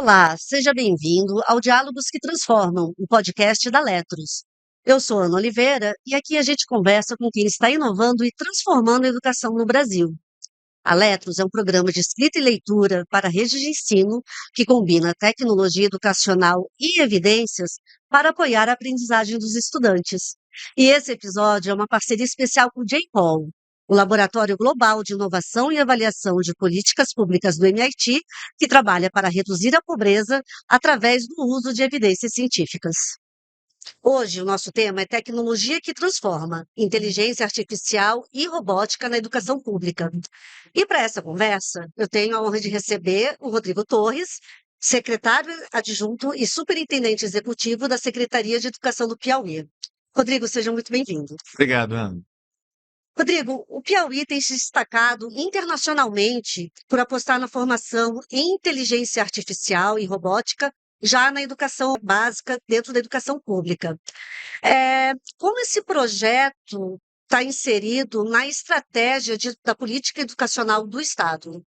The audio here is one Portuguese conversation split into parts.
Olá, seja bem-vindo ao Diálogos que Transformam, o podcast da Letros. Eu sou Ana Oliveira e aqui a gente conversa com quem está inovando e transformando a educação no Brasil. A Letros é um programa de escrita e leitura para redes de ensino que combina tecnologia educacional e evidências para apoiar a aprendizagem dos estudantes. E esse episódio é uma parceria especial com o J-POL, o Laboratório Global de Inovação e Avaliação de Políticas Públicas do MIT, que trabalha para reduzir a pobreza através do uso de evidências científicas. Hoje, o nosso tema é tecnologia que transforma, inteligência artificial e robótica na educação pública. E para essa conversa, eu tenho a honra de receber o Rodrigo Torres, secretário adjunto e superintendente executivo da Secretaria de Educação do Piauí. Rodrigo, seja muito bem-vindo. Obrigado, Ana. Rodrigo, o Piauí tem se destacado internacionalmente por apostar na formação em inteligência artificial e robótica já na educação básica, dentro da educação pública. Como esse projeto está inserido na estratégia da política educacional do Estado?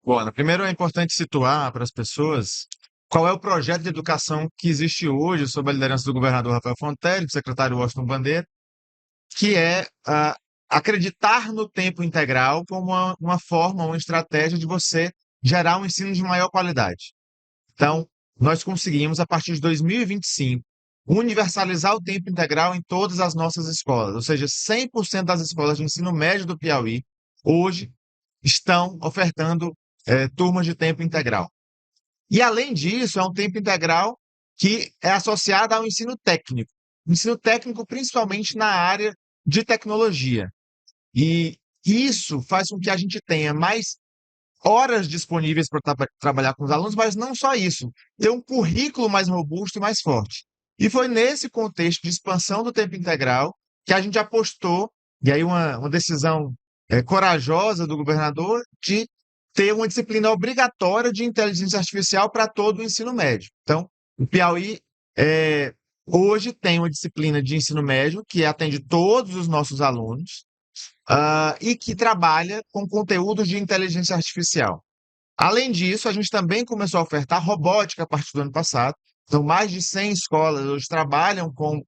Bom, Ana, primeiro é importante situar para as pessoas qual é o projeto de educação que existe hoje sob a liderança do governador Rafael Fontelli, do secretário Washington Bandeira, que é acreditar no tempo integral como uma forma, uma estratégia de você gerar um ensino de maior qualidade. Então, nós conseguimos, a partir de 2025, universalizar o tempo integral em todas as nossas escolas, ou seja, 100% das escolas de ensino médio do Piauí hoje estão ofertando turmas de tempo integral. E, além disso, é um tempo integral que é associado ao ensino técnico principalmente na área de tecnologia. E isso faz com que a gente tenha mais horas disponíveis para trabalhar com os alunos, mas não só isso, ter um currículo mais robusto e mais forte. E foi nesse contexto de expansão do tempo integral que a gente apostou, e aí uma decisão corajosa do governador, de ter uma disciplina obrigatória de inteligência artificial para todo o ensino médio. Então, o Piauí hoje tem uma disciplina de ensino médio que atende todos os nossos alunos, e que trabalha com conteúdos de inteligência artificial. Além disso, a gente também começou a ofertar robótica a partir do ano passado. Então, mais de 100 escolas hoje trabalham com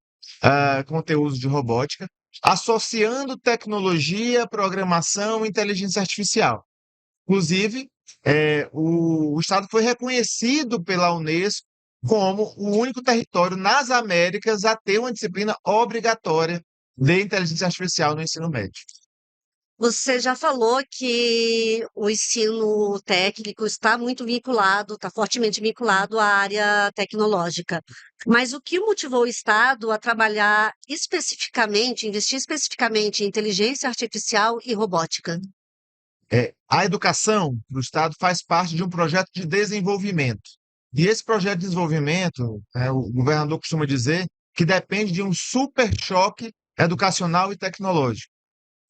conteúdos de robótica, associando tecnologia, programação e inteligência artificial. Inclusive, o Estado foi reconhecido pela Unesco como o único território nas Américas a ter uma disciplina obrigatória de inteligência artificial no ensino médio. Você já falou que o ensino técnico está muito vinculado, está fortemente vinculado à área tecnológica. Mas o que motivou o Estado a trabalhar especificamente, investir especificamente em inteligência artificial e robótica? A educação do Estado faz parte de um projeto de desenvolvimento. E esse projeto de desenvolvimento, o governador costuma dizer que depende de um super choque educacional e tecnológico.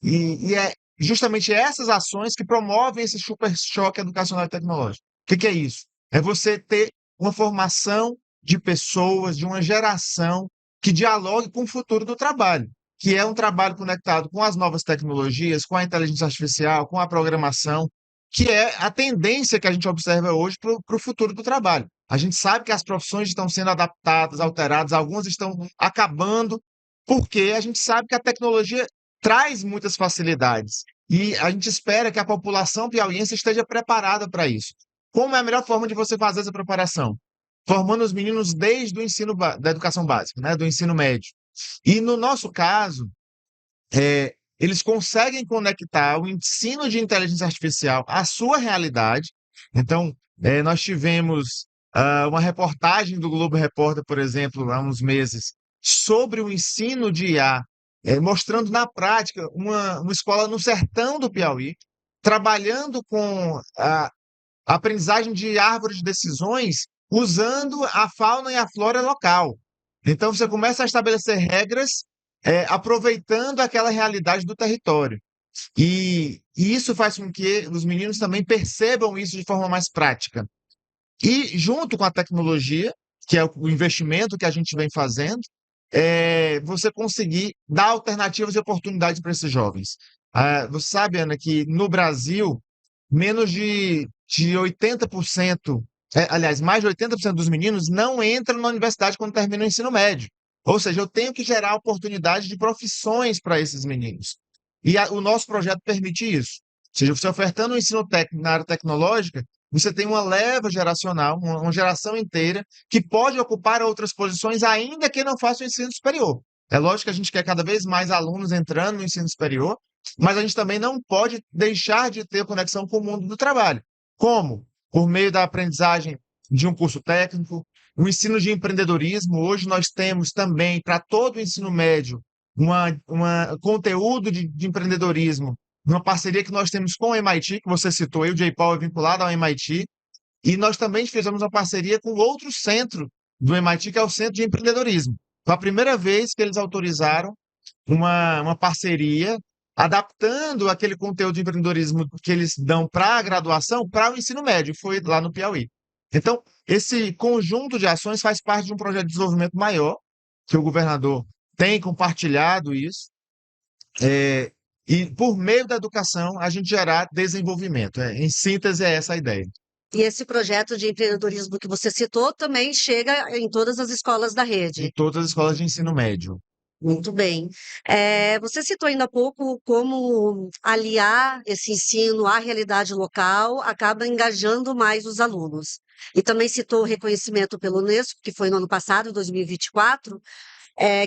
E é justamente essas ações que promovem esse super choque educacional e tecnológico. O que é isso? É você ter uma formação de pessoas, de uma geração que dialogue com o futuro do trabalho, que é um trabalho conectado com as novas tecnologias, com a inteligência artificial, com a programação, que é a tendência que a gente observa hoje para o futuro do trabalho. A gente sabe que as profissões estão sendo adaptadas, alteradas, algumas estão acabando, porque a gente sabe que a tecnologia traz muitas facilidades. E a gente espera que a população piauiense esteja preparada para isso. Como é a melhor forma de você fazer essa preparação? Formando os meninos desde o ensino da educação básica, né, do ensino médio. E no nosso caso, eles conseguem conectar o ensino de inteligência artificial à sua realidade. Então, nós tivemos uma reportagem do Globo Repórter, por exemplo, há uns meses, sobre o ensino de IA, mostrando na prática uma escola no sertão do Piauí, trabalhando com a aprendizagem de árvores de decisões, usando a fauna e a flora local. Então, você começa a estabelecer regras, aproveitando aquela realidade do território. E isso faz com que os meninos também percebam isso de forma mais prática. E, junto com a tecnologia, que é o investimento que a gente vem fazendo, você conseguir dar alternativas e oportunidades para esses jovens. Você sabe, Ana, que no Brasil, menos de 80% aliás, mais de 80% dos meninos não entram na universidade quando terminam o ensino médio. Ou seja, eu tenho que gerar oportunidade de profissões para esses meninos. E o nosso projeto permite isso. Ou seja, você ofertando o ensino técnico na área tecnológica, você tem uma leva geracional, uma geração inteira, que pode ocupar outras posições, ainda que não faça o ensino superior. É lógico que a gente quer cada vez mais alunos entrando no ensino superior, mas a gente também não pode deixar de ter conexão com o mundo do trabalho. Como? Por meio da aprendizagem de um curso técnico, o ensino de empreendedorismo. Hoje nós temos também, para todo o ensino médio, conteúdo de empreendedorismo, uma parceria que nós temos com o MIT, que você citou aí, o J-Paul é vinculado ao MIT, e nós também fizemos uma parceria com outro centro do MIT, que é o Centro de Empreendedorismo. Foi a primeira vez que eles autorizaram uma parceria adaptando aquele conteúdo de empreendedorismo que eles dão para a graduação para o ensino médio, foi lá no Piauí. Então, esse conjunto de ações faz parte de um projeto de desenvolvimento maior, que o governador tem compartilhado isso, é, e por meio da educação a gente gerar desenvolvimento. Em síntese, é essa a ideia. E esse projeto de empreendedorismo que você citou também chega em todas as escolas da Em rede. todas as escolas de ensino médio. Muito bem. Você citou ainda há pouco como aliar esse ensino à realidade local acaba engajando mais os alunos. E também citou o reconhecimento pelo Unesco, que foi no ano passado, 2024,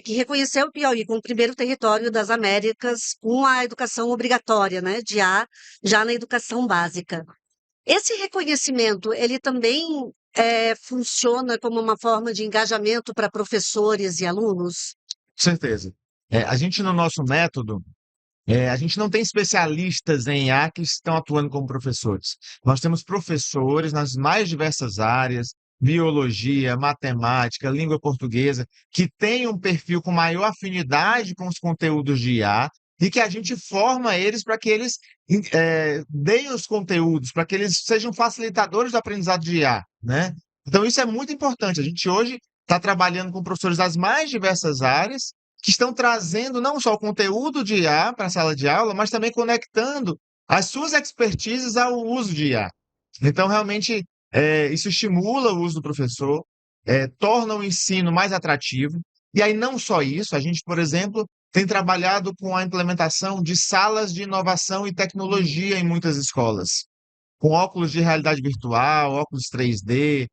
que reconheceu o Piauí como o primeiro território das Américas com a educação obrigatória, né, de A, já na educação básica. Esse reconhecimento, ele também funciona como uma forma de engajamento para professores e alunos? Com certeza. A gente, no nosso método, a gente não tem especialistas em IA que estão atuando como professores. Nós temos professores nas mais diversas áreas, biologia, matemática, língua portuguesa, que têm um perfil com maior afinidade com os conteúdos de IA e que a gente forma eles para que eles deem os conteúdos, para que eles sejam facilitadores do aprendizado de IA, né? Então, isso é muito importante. A gente hoje está trabalhando com professores das mais diversas áreas que estão trazendo não só o conteúdo de IA para a sala de aula, mas também conectando as suas expertises ao uso de IA. Então, realmente, isso estimula o uso do professor, torna o ensino mais atrativo. E aí, não só isso, a gente, por exemplo, tem trabalhado com a implementação de salas de inovação e tecnologia em muitas escolas, com óculos de realidade virtual, óculos 3D,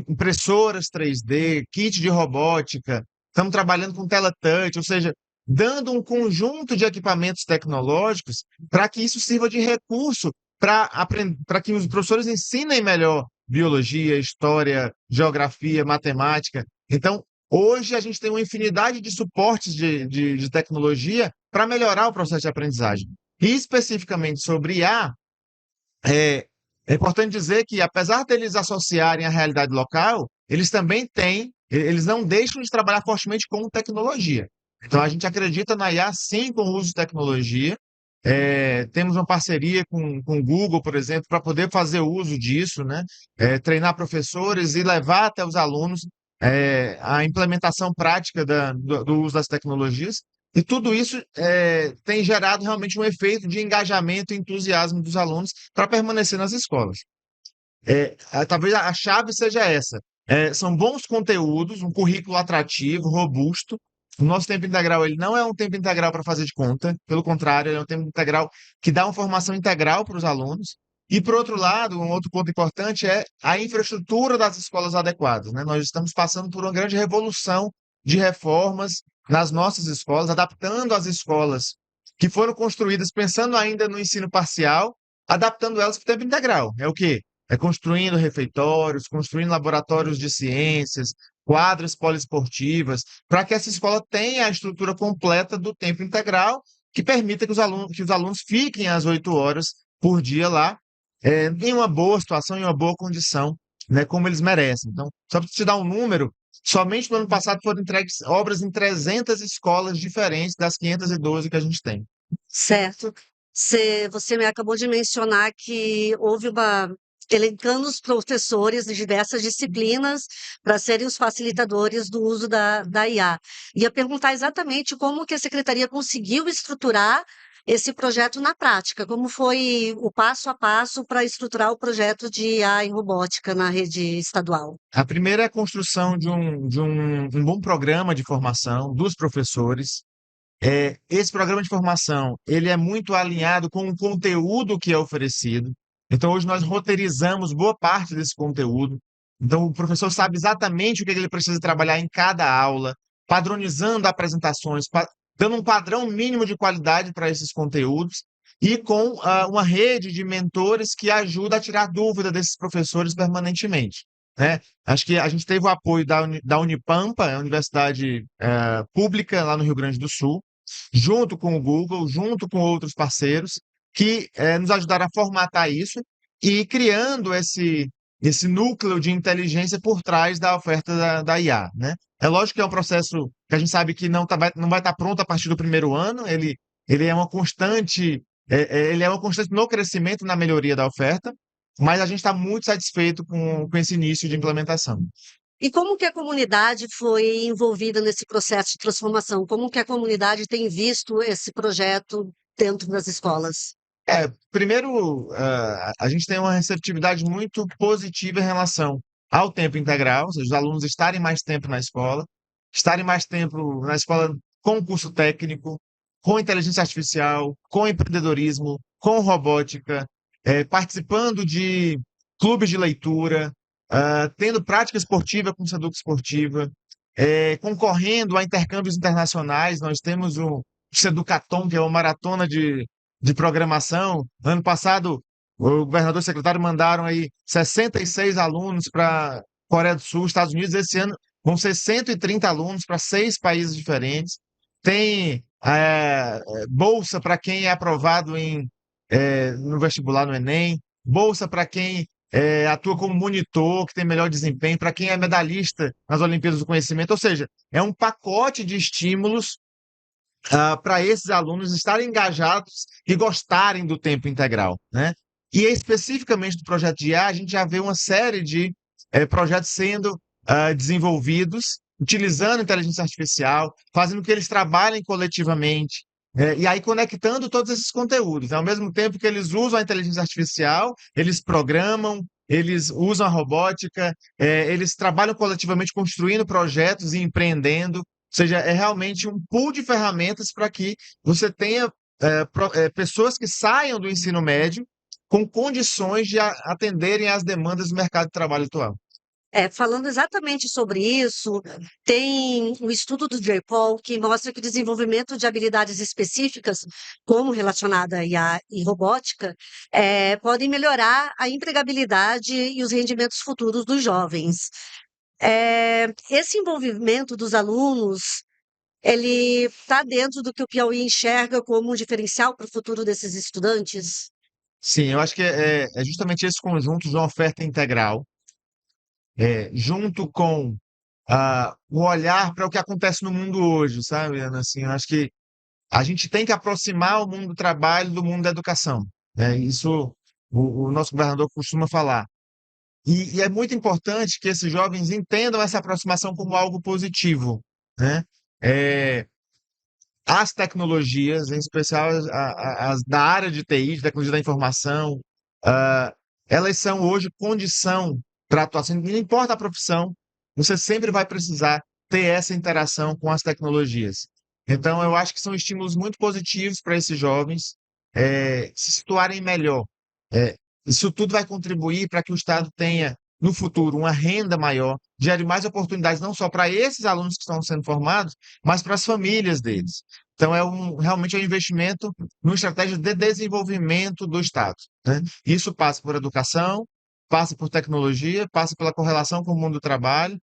impressoras 3D, kit de robótica. Estamos trabalhando com tela touch, ou seja, dando um conjunto de equipamentos tecnológicos para que isso sirva de recurso para que os professores ensinem melhor biologia, história, geografia, matemática. Então, hoje a gente tem uma infinidade de suportes de tecnologia para melhorar o processo de aprendizagem. E especificamente sobre IA, é, é importante dizer que, apesar deles associarem a realidade local, eles também têm, eles não deixam de trabalhar fortemente com tecnologia. Então, a gente acredita na IA sim com o uso de tecnologia. Temos uma parceria com o Google, por exemplo, para poder fazer uso disso, né? Treinar professores e levar até os alunos a implementação prática do uso das tecnologias. E tudo isso tem gerado realmente um efeito de engajamento e entusiasmo dos alunos para permanecer nas escolas. Talvez a chave seja essa. São bons conteúdos, um currículo atrativo, robusto. O nosso tempo integral ele não é um tempo integral para fazer de conta, pelo contrário, ele é um tempo integral que dá uma formação integral para os alunos. E, por outro lado, um outro ponto importante é a infraestrutura das escolas adequadas, né? Nós estamos passando por uma grande revolução de reformas nas nossas escolas, adaptando as escolas que foram construídas pensando ainda no ensino parcial, adaptando elas para o tempo integral. É o quê? Construindo refeitórios, construindo laboratórios de ciências, quadras poliesportivas, para que essa escola tenha a estrutura completa do tempo integral, que permita que os alunos fiquem às 8 horas por dia lá, em uma boa situação, em uma boa condição, né, como eles merecem. Então, só para te dar um número, somente no ano passado foram entregues obras em 300 escolas diferentes das 512 que a gente tem. Certo. Você me acabou de mencionar que houve uma elencando os professores de diversas disciplinas para serem os facilitadores do uso da IA. Ia perguntar exatamente como que a secretaria conseguiu estruturar esse projeto na prática? Como foi o passo a passo para estruturar o projeto de IA em robótica na rede estadual? A primeira é a construção de um bom programa de formação dos professores. Esse programa de formação, ele é muito alinhado com o conteúdo que é oferecido. Então, hoje nós roteirizamos boa parte desse conteúdo. Então, o professor sabe exatamente o que ele precisa trabalhar em cada aula, padronizando apresentações, dando um padrão mínimo de qualidade para esses conteúdos e com uma rede de mentores que ajuda a tirar dúvida desses professores permanentemente, né? Acho que a gente teve o apoio da Unipampa, a universidade pública lá no Rio Grande do Sul, junto com o Google, junto com outros parceiros, que nos ajudaram a formatar isso e criando esse núcleo de inteligência por trás da oferta da IA, né? É lógico que é um processo que a gente sabe que não vai estar pronto a partir do primeiro ano, ele é uma constante, ele é uma constante no crescimento, na melhoria da oferta, mas a gente está muito satisfeito com esse início de implementação. E como que a comunidade foi envolvida nesse processo de transformação? Como que a comunidade tem visto esse projeto dentro das escolas? Primeiro, a gente tem uma receptividade muito positiva em relação ao tempo integral, ou seja, os alunos estarem mais tempo na estarem mais tempo na escola com curso técnico, com inteligência artificial, com empreendedorismo, com robótica, participando de clubes de leitura, tendo prática esportiva com Seduc Esportiva, concorrendo a intercâmbios internacionais. Nós temos o Seducatom, que é uma maratona de programação. Ano passado, o governador e o secretário mandaram aí 66 alunos para Coreia do Sul, Estados Unidos. Esse ano vão ser 130 alunos para 6 países diferentes. Tem bolsa para quem é aprovado no vestibular, no Enem, bolsa para quem atua como monitor, que tem melhor desempenho, para quem é medalhista nas Olimpíadas do Conhecimento. Ou seja, é um pacote de estímulos para esses alunos estarem engajados e gostarem do tempo integral, né? E especificamente do projeto de IA, a gente já vê uma série de projetos sendo desenvolvidos, utilizando inteligência artificial, fazendo com que eles trabalhem coletivamente, e aí conectando todos esses conteúdos. Ao mesmo tempo que eles usam a inteligência artificial, eles programam, eles usam a robótica, eles trabalham coletivamente construindo projetos e empreendendo. Ou seja, é realmente um pool de ferramentas para que você tenha pessoas que saiam do ensino médio com condições de atenderem às demandas do mercado de trabalho atual. Falando exatamente sobre isso, tem um estudo do J-POL que mostra que o desenvolvimento de habilidades específicas, como relacionada a IA e robótica, podem melhorar a empregabilidade e os rendimentos futuros dos jovens. Esse envolvimento dos alunos, ele está dentro do que o Piauí enxerga como um diferencial para o futuro desses estudantes? Sim, eu acho que é justamente esse conjunto de uma oferta integral, junto com o olhar para o que acontece no mundo hoje, sabe, Ana? Assim, eu acho que a gente tem que aproximar o mundo do trabalho do mundo da educação, né? Isso o nosso governador costuma falar. E é muito importante que esses jovens entendam essa aproximação como algo positivo, né? É, as tecnologias, em especial as da área de TI, de tecnologia da informação, ah, elas são hoje condição para atuação. Não importa a profissão, você sempre vai precisar ter essa interação com as tecnologias. Então, eu acho que são estímulos muito positivos para esses jovens se situarem melhor. Eh, Isso tudo vai contribuir para que o Estado tenha, no futuro, uma renda maior, gere mais oportunidades, não só para esses alunos que estão sendo formados, mas para as famílias deles. Então, realmente é um investimento numa estratégia de desenvolvimento do Estado, né? Isso passa por educação, passa por tecnologia, passa pela correlação com o mundo do trabalho,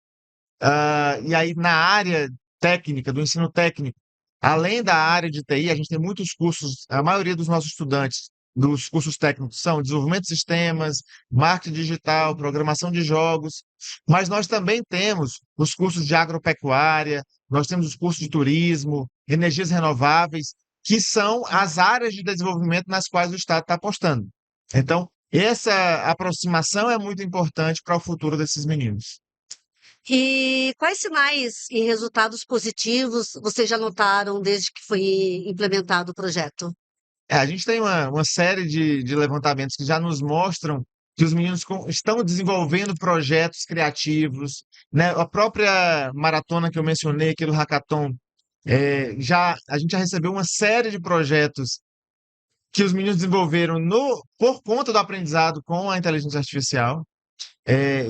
e aí na área técnica, do ensino técnico, além da área de TI, a gente tem muitos cursos, a maioria dos nossos estudantes dos cursos técnicos são desenvolvimento de sistemas, marketing digital, programação de jogos, mas nós também temos os cursos de agropecuária, nós temos os cursos de turismo, energias renováveis, que são as áreas de desenvolvimento nas quais o Estado está apostando. Então, essa aproximação é muito importante para o futuro desses meninos. E quais sinais e resultados positivos vocês já notaram desde que foi implementado o projeto? A gente tem uma série de levantamentos que já nos mostram que os meninos estão desenvolvendo projetos criativos, né? A própria maratona que eu mencionei, aqui do Hackathon, a gente já recebeu uma série de projetos que os meninos desenvolveram por conta do aprendizado com a inteligência artificial,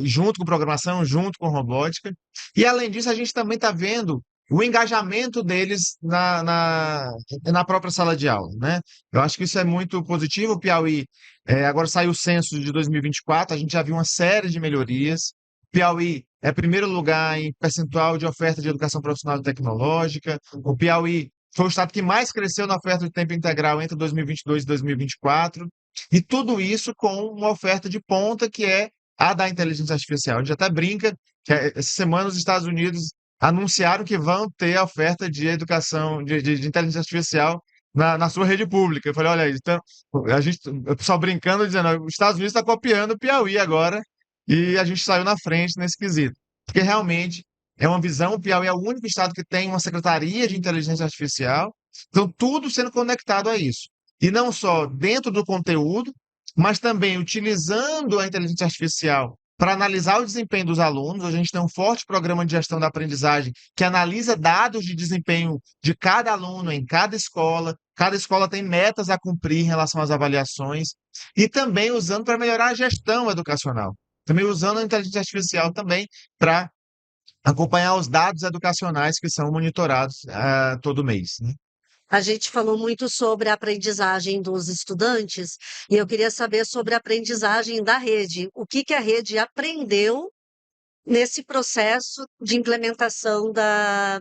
junto com programação, junto com robótica. E, além disso, a gente também está vendo o engajamento deles na própria sala de aula, né? Eu acho que isso é muito positivo. O Piauí, agora saiu o censo de 2024, a gente já viu uma série de melhorias. Piauí é primeiro lugar em percentual de oferta de educação profissional e tecnológica. O Piauí foi o estado que mais cresceu na oferta de tempo integral entre 2022 e 2024. E tudo isso com uma oferta de ponta que é a da inteligência artificial. A gente até brinca que essa semana os Estados Unidos anunciaram que vão ter a oferta de educação, de inteligência artificial na sua rede pública. Eu falei, olha, então, a gente, o pessoal brincando, dizendo, os Estados Unidos está copiando o Piauí agora, e a gente saiu na frente nesse quesito. Porque realmente é uma visão, o Piauí é o único estado que tem uma secretaria de inteligência artificial, então tudo sendo conectado a isso. E não só dentro do conteúdo, mas também utilizando a inteligência artificial para analisar o desempenho dos alunos. A gente tem um forte programa de gestão da aprendizagem que analisa dados de desempenho de cada aluno em cada escola. Cada escola tem metas a cumprir em relação às avaliações e também usando para melhorar a gestão educacional. Também usando a inteligência artificial também para acompanhar os dados educacionais que são monitorados todo mês, né? A gente falou muito sobre a aprendizagem dos estudantes e eu queria saber sobre a aprendizagem da rede. O que que a rede aprendeu nesse processo de implementação da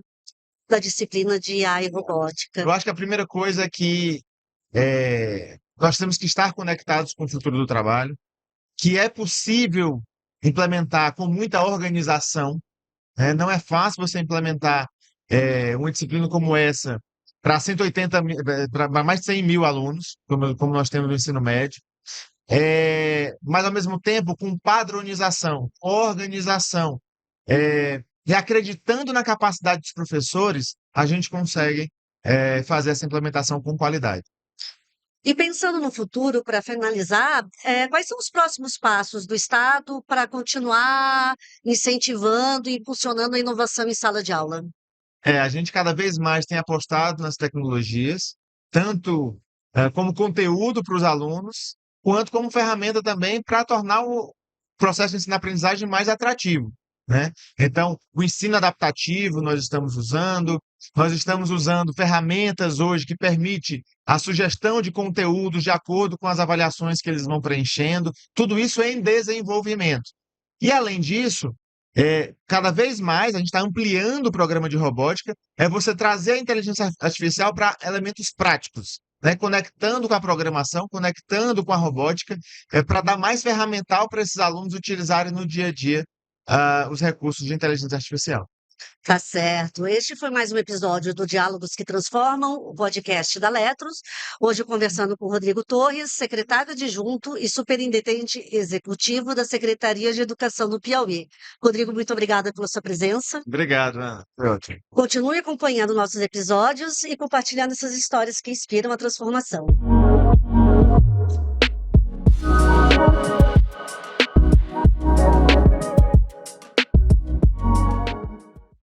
disciplina de IA e robótica? Eu acho que a primeira coisa é que nós temos que estar conectados com o futuro do trabalho, que é possível implementar com muita organização, né? Não é fácil você implementar uma disciplina como essa para 180 para mais de 100 mil alunos, como nós temos no ensino médio, mas ao mesmo tempo com padronização, organização, e acreditando na capacidade dos professores, a gente consegue fazer essa implementação com qualidade. E pensando no futuro, para finalizar, quais são os próximos passos do Estado para continuar incentivando e impulsionando a inovação em sala de aula? A gente cada vez mais tem apostado nas tecnologias, tanto como conteúdo para os alunos, quanto como ferramenta também para tornar o processo de ensino-aprendizagem mais atrativo, né? Então, o ensino adaptativo nós estamos usando ferramentas hoje que permite a sugestão de conteúdos de acordo com as avaliações que eles vão preenchendo, tudo isso em desenvolvimento. E, além disso, cada vez mais a gente está ampliando o programa de robótica, é você trazer a inteligência artificial para elementos práticos, né? Conectando com a programação, conectando com a robótica, para dar mais ferramental para esses alunos utilizarem no dia a dia os recursos de inteligência artificial. Tá certo. Este foi mais um episódio do Diálogos que Transformam, o podcast da Letros. Hoje conversando com Rodrigo Torres, secretário adjunto e superintendente executivo da Secretaria de Educação do Piauí. Rodrigo, muito obrigada pela sua presença. Obrigado, Ana. Foi ótimo. Continue acompanhando nossos episódios e compartilhando essas histórias que inspiram a transformação.